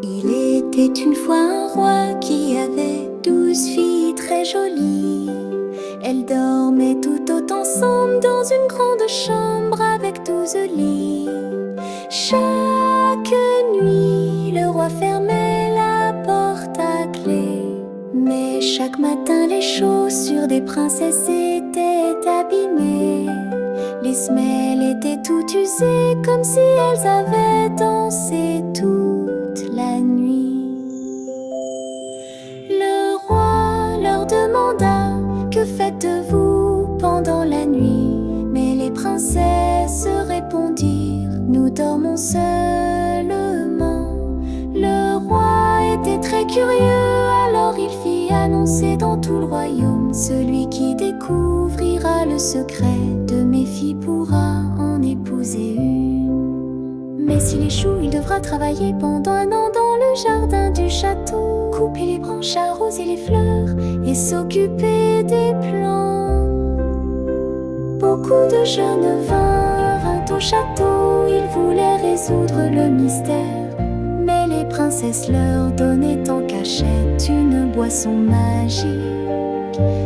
Il était une fois un roi qui avait 12 filles très jolies. Elles dormaient toutes ensemble dans une grande chambre avec 12 lits. Chaque nuit, le roi fermait la porte à clé. Mais chaque matin, les chaussures des princesses étaient abîmées. Les semelles étaient toutes usées, comme si elles avaient dansé toute la nuit. Le roi leur demanda: que faites-vous pendant la nuit? Mais les princesses répondirent: nous dormons seulement. Le roi était très curieux, alors il fit annoncer dans tout le royaume: celui qui découvrira le secret de mes filles pourra en épouser une. Mais s'il échoue, il devra travailler pendant un an dans le jardin du château, couper les branches, arroser les fleurs et s'occuper des plantes. Beaucoup de jeunes vinrent au château, ils voulaient résoudre le mystère. Mais les princesses leur donnaient en cachette une boisson magique.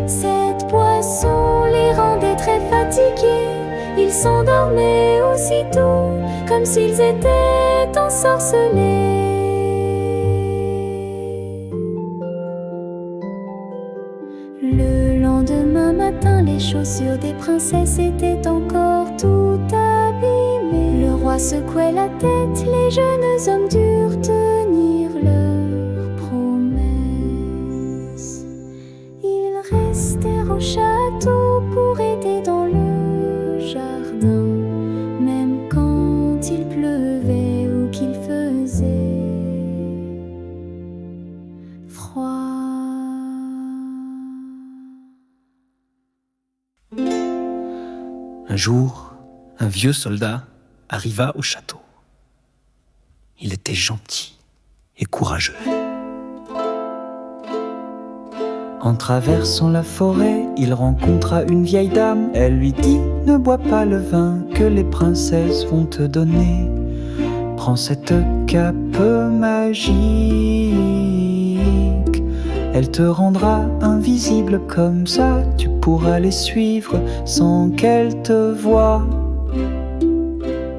Cette boisson les rendait très fatigués. Ils s'endormaient aussitôt, comme s'ils étaient ensorcelés. Le lendemain matin, les chaussures des princesses étaient encore tout abîmées. Le roi secouait la tête, les jeunes hommes durent tenir leurs promesses. Ils restèrent au château pour aider dans le jardin, même quand il pleuvait ou qu'il faisait froid. Un jour, un vieux soldat arriva au château. Il était gentil et courageux. En traversant la forêt, il rencontra une vieille dame. Elle lui dit: ne bois pas le vin que les princesses vont te donner. Prends cette cape magique, elle te rendra invisible, comme ça tu pourras les suivre sans qu'elles te voient.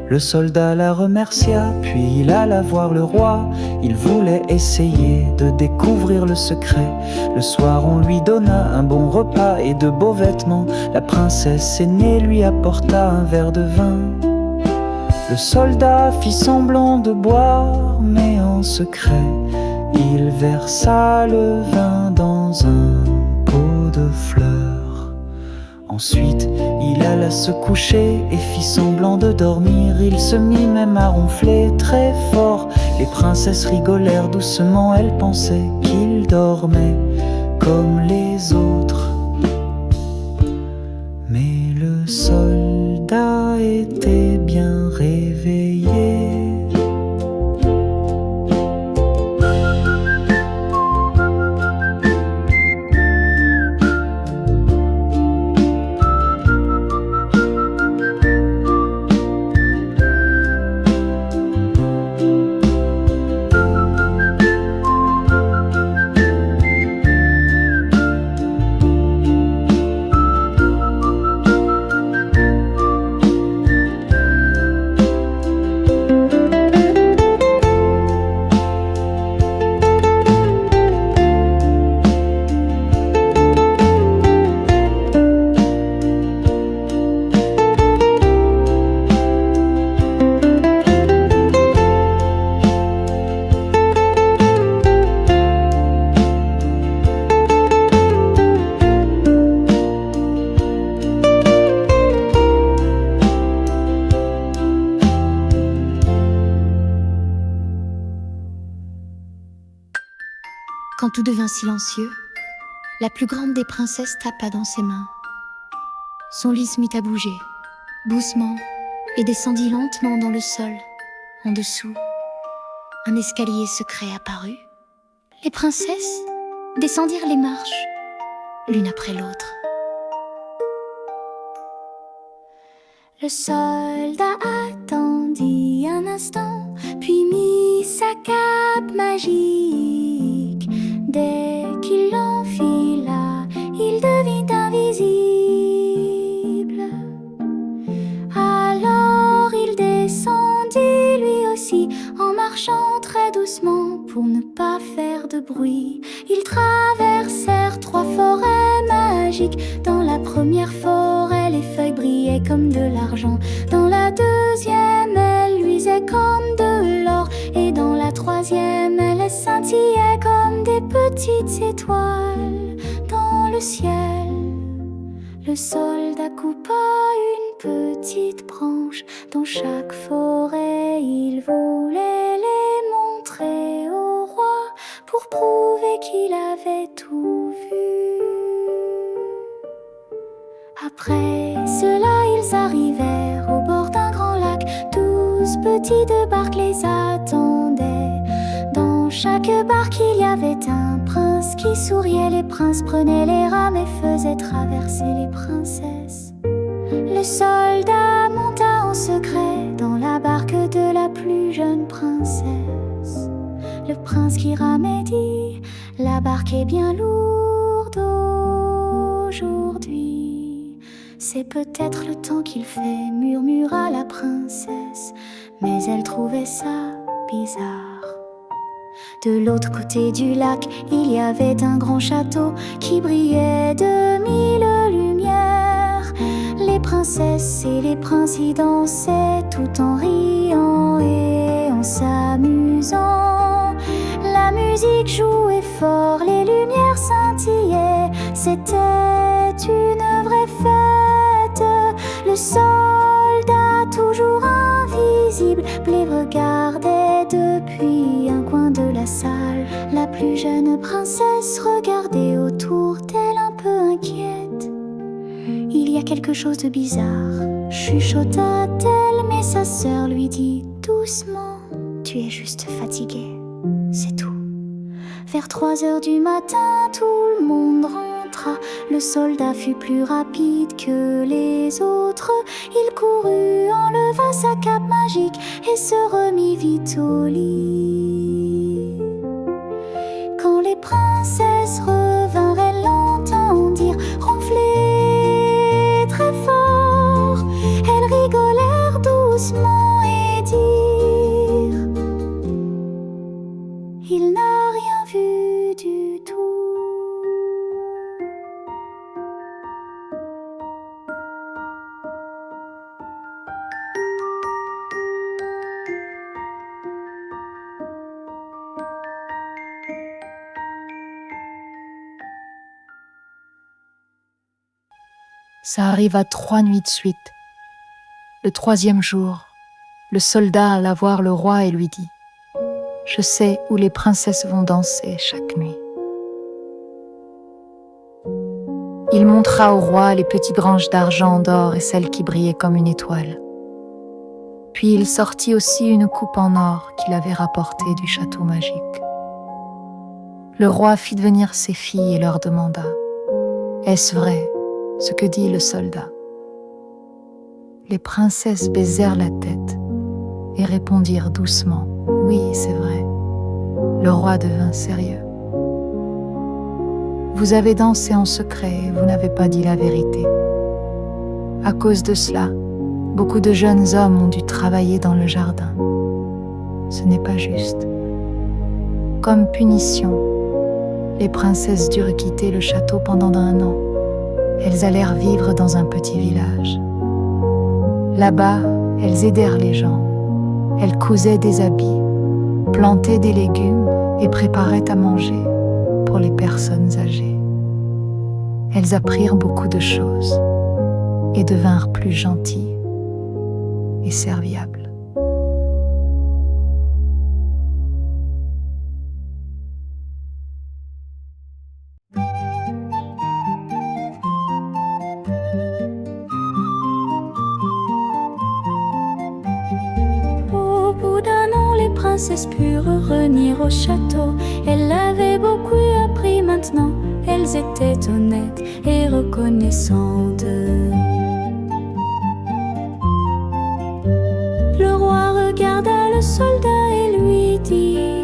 Le soldat la remercia, puis il alla voir le roi. Il voulait essayer de découvrir le secret. Le soir on lui donna un bon repas et de beaux vêtements. La princesse aînée lui apporta un verre de vin. Le soldat fit semblant de boire, mais en secret il versa le vin dans un pot de fleurs. Ensuite, il alla se coucher et fit semblant de dormir. Il se mit même à ronfler très fort. Les princesses rigolèrent doucement, elles pensaient qu'il dormait comme les autres. Mais le soldat était bien réveillé. Quand tout devint silencieux, la plus grande des princesses tapa dans ses mains. Son lit se mit à bouger, doucement, et descendit lentement dans le sol. En dessous, un escalier secret apparut. Les princesses descendirent les marches, l'une après l'autre. Le soldat attendit un instant, puis mit sa cape cape magique. Dès qu'il l'enfila, il devint invisible. Alors il descendit lui aussi, en marchant très doucement pour ne pas faire de bruit. Ils traversèrent 3 forêts magiques. Dans la première forêt, les feuilles brillaient comme de l'argent. Dans la deuxième, elles luisaient comme de l'or. Et dans la troisième, elles scintillaient comme des petites étoiles dans le ciel. Le soldat coupa une petite branche. Dans chaque forêt, il voulait les montrer au roi pour prouver qu'il avait tout vu. Après cela, ils arrivèrent au bord d'un grand lac. 12 petites barques les attendaient. Dans chaque barque, il y avait un prince qui souriait. Les princes prenaient les rames et faisaient traverser les princesses. Le soldat monta en secret dans la barque de la plus jeune princesse. Le prince qui ramait dit: la barque est bien lourde aujourd'hui. C'est peut-être le temps qu'il fait, murmura la princesse, mais elle trouvait ça bizarre. De l'autre côté du lac, il y avait un grand château qui brillait de 1000 lumières. Les princesses et les princes y dansaient tout en riant et en s'amusant. La musique jouait fort, les lumières scintillaient. C'était une vraie fête. Le soldat, toujours invisible, les regardait depuis un coin de la salle. La plus jeune princesse regardait autour d'elle un peu inquiète. Il y a quelque chose de bizarre, chuchota-t-elle, mais sa sœur lui dit doucement: tu es juste fatiguée, c'est tout. Vers 3 heures du matin, tout le monde rentra. Le soldat fut plus rapide que les autres. Il courut, enleva sa cape magique et se remit vite au lit. Quand les princesses revinrent, elles l'entendirent ronfler très fort. Elles rigolèrent doucement et dirent: il n'a rien vu du tout. Ça arriva 3 nuits de suite. Le 3e jour, le soldat alla voir le roi et lui dit: je sais où les princesses vont danser chaque nuit. Il montra au roi les petites branches d'argent, d'or et celles qui brillaient comme une étoile. Puis il sortit aussi une coupe en or qu'il avait rapportée du château magique. Le roi fit venir ses filles et leur demanda: est-ce vrai ce que dit le soldat? Les princesses baisèrent la tête et répondirent doucement: oui, c'est vrai. Le roi devint sérieux. Vous avez dansé en secret et vous n'avez pas dit la vérité. À cause de cela, beaucoup de jeunes hommes ont dû travailler dans le jardin. Ce n'est pas juste. Comme punition, les princesses durent quitter le château pendant 1 an. Elles allèrent vivre dans un petit village. Là-bas, elles aidèrent les gens. Elles cousaient des habits, plantaient des légumes et préparaient à manger pour les personnes âgées. Elles apprirent beaucoup de choses et devinrent plus gentilles et serviables. Au bout d'1 an, les princesses purent revenir au château. Elles avaient beaucoup appris maintenant. Elles étaient honnêtes et reconnaissantes. Le roi regarda le soldat et lui dit: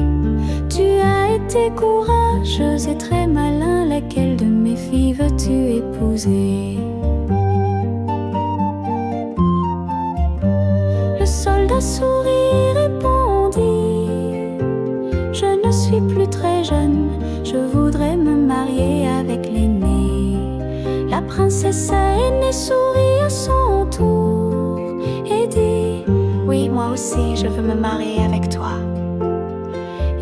t'es courageuse et très malin, laquelle de mes filles veux-tu épouser? Le soldat sourit, répondit: je ne suis plus très jeune, je voudrais me marier avec l'aînée. La princesse aînée sourit à son tour et dit: oui, moi aussi je veux me marier avec toi.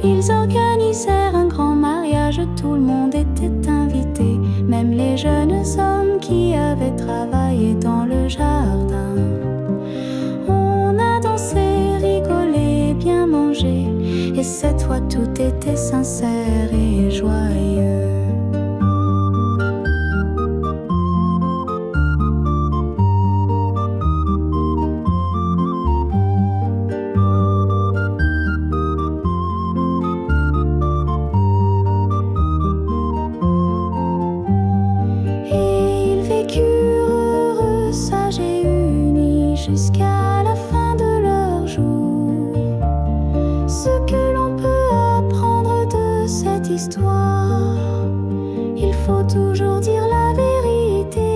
Ils organisèrent un grand mariage, tout le monde était invité, même les jeunes hommes qui avaient travaillé dans le jardin. On a dansé, rigolé, bien mangé, et cette fois tout était sincère et joyeux. Jusqu'à la fin de leur jour. Ce que l'on peut apprendre de cette histoire: il faut toujours dire la vérité,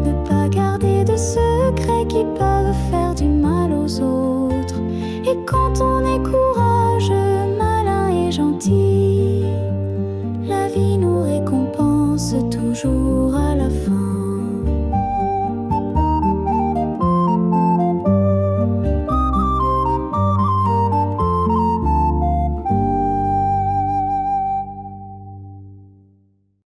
ne pas garder de secrets qui peuvent faire du mal aux autres. Et quand on est courageux, malin et gentil, la vie nous récompense toujours à la